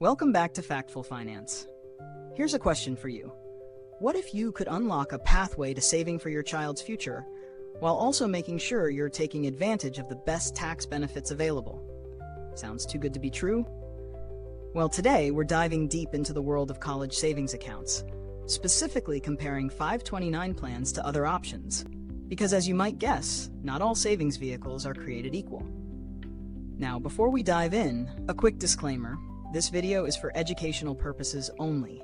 Welcome back to Factful Finance. Here's a question for you. What if you could unlock a pathway to saving for your child's future, while also making sure you're taking advantage of the best tax benefits available? Sounds too good to be true? Well, today we're diving deep into the world of college savings accounts, specifically comparing 529 plans to other options. Because as you might guess, not all savings vehicles are created equal. Now, before we dive in, a quick disclaimer. This video is for educational purposes only.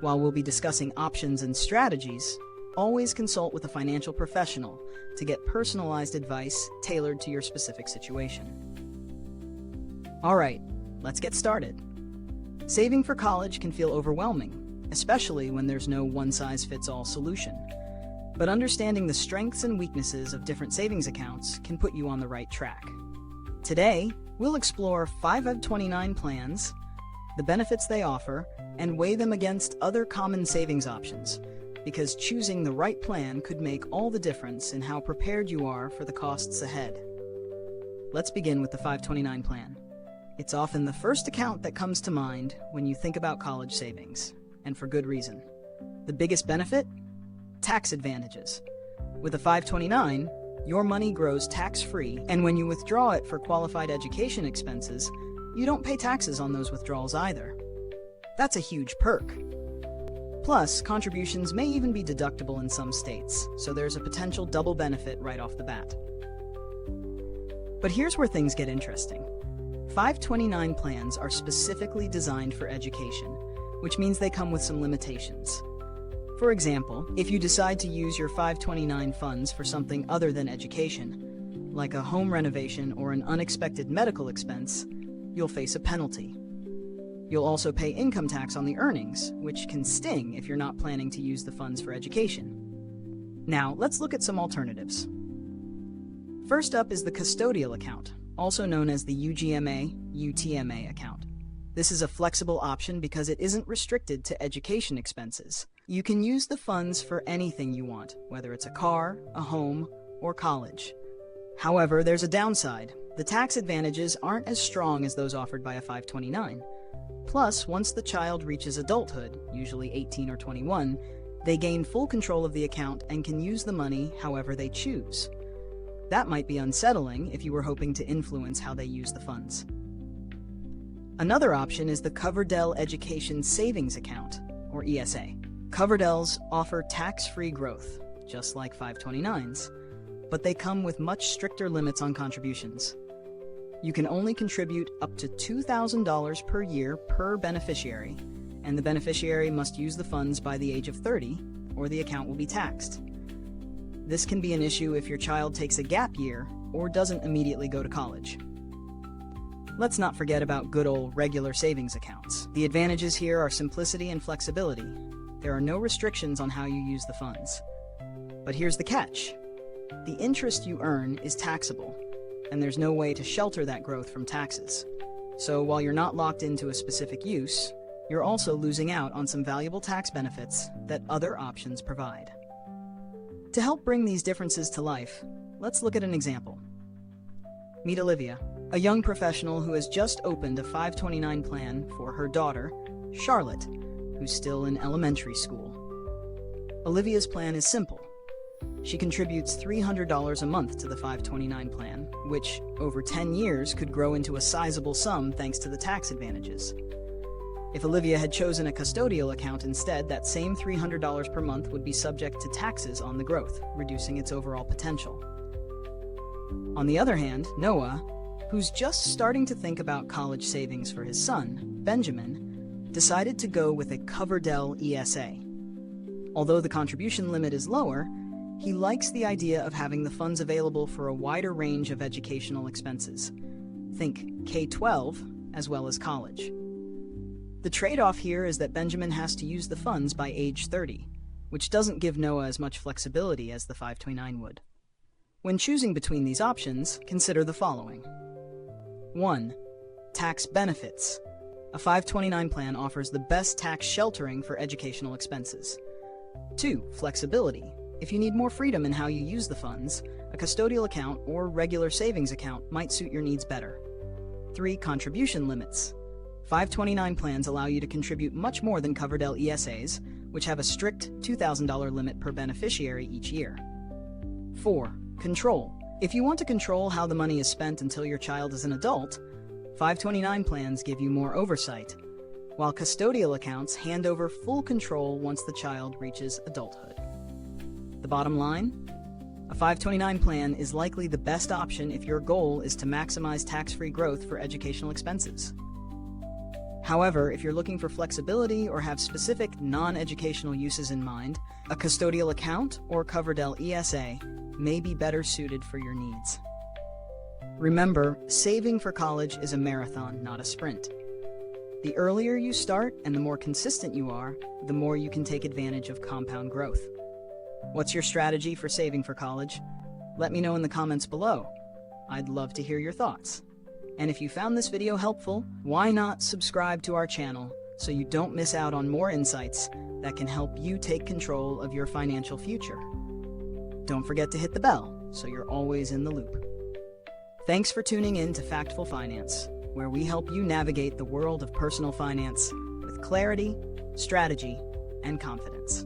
While we'll be discussing options and strategies, always consult with a financial professional to get personalized advice tailored to your specific situation. All right, let's get started. Saving for college can feel overwhelming, especially when there's no one-size-fits-all solution. But understanding the strengths and weaknesses of different savings accounts can put you on the right track. Today, we'll explore 529 plans, the benefits they offer, and weigh them against other common savings options, because choosing the right plan could make all the difference in how prepared you are for the costs ahead. Let's begin with the 529 plan. It's often the first account that comes to mind when you think about college savings, and for good reason. The biggest benefit? Tax advantages. With a 529, your money grows tax-free, and when you withdraw it for qualified education expenses, you don't pay taxes on those withdrawals either. That's a huge perk. Plus, contributions may even be deductible in some states, so there's a potential double benefit right off the bat. But here's where things get interesting. 529 plans are specifically designed for education, which means they come with some limitations. For example, if you decide to use your 529 funds for something other than education, like a home renovation or an unexpected medical expense, you'll face a penalty. You'll also pay income tax on the earnings, which can sting if you're not planning to use the funds for education. Now, let's look at some alternatives. First up is the custodial account, also known as the UGMA/UTMA account. This is a flexible option because it isn't restricted to education expenses. You can use the funds for anything you want, whether it's a car, a home, or college. However, there's a downside. The tax advantages aren't as strong as those offered by a 529. Plus, once the child reaches adulthood, usually 18 or 21, they gain full control of the account and can use the money however they choose. That might be unsettling if you were hoping to influence how they use the funds. Another option is the Coverdell Education Savings Account, or ESA. Coverdells offer tax-free growth, just like 529s, but they come with much stricter limits on contributions. You can only contribute up to $2,000 per year per beneficiary, and the beneficiary must use the funds by the age of 30, or the account will be taxed. This can be an issue if your child takes a gap year or doesn't immediately go to college. Let's not forget about good old regular savings accounts. The advantages here are simplicity and flexibility. There are no restrictions on how you use the funds. But here's the catch. The interest you earn is taxable, and there's no way to shelter that growth from taxes. So while you're not locked into a specific use, you're also losing out on some valuable tax benefits that other options provide. To help bring these differences to life, let's look at an example. Meet Olivia, a young professional who has just opened a 529 plan for her daughter, Charlotte, who's still in elementary school. Olivia's plan is simple. She contributes $300 a month to the 529 plan, which, over 10 years, could grow into a sizable sum thanks to the tax advantages. If Olivia had chosen a custodial account instead, that same $300 per month would be subject to taxes on the growth, reducing its overall potential. On the other hand, Noah, who's just starting to think about college savings for his son, Benjamin, decided to go with a Coverdell ESA. Although the contribution limit is lower, he likes the idea of having the funds available for a wider range of educational expenses. Think K-12 as well as college. The trade-off here is that Benjamin has to use the funds by age 30, which doesn't give Noah as much flexibility as the 529 would. When choosing between these options, consider the following. 1. Tax benefits. A 529 plan offers the best tax sheltering for educational expenses. 2. Flexibility. If you need more freedom in how you use the funds, a custodial account or regular savings account might suit your needs better. 3. Contribution limits. 529 plans allow you to contribute much more than custodial ESAs, which have a strict $2,000 limit per beneficiary each year. 4. Control. If you want to control how the money is spent until your child is an adult, 529 plans give you more oversight, while custodial accounts hand over full control once the child reaches adulthood. The bottom line? A 529 plan is likely the best option if your goal is to maximize tax-free growth for educational expenses. However, if you're looking for flexibility or have specific non-educational uses in mind, a custodial account or custodial ESA may be better suited for your needs. Remember, saving for college is a marathon, not a sprint. The earlier you start and the more consistent you are, the more you can take advantage of compound growth. What's your strategy for saving for college? Let me know in the comments below. I'd love to hear your thoughts. And if you found this video helpful, why not subscribe to our channel so you don't miss out on more insights that can help you take control of your financial future. Don't forget to hit the bell so you're always in the loop. Thanks for tuning in to Factful Finance, where we help you navigate the world of personal finance with clarity, strategy, and confidence.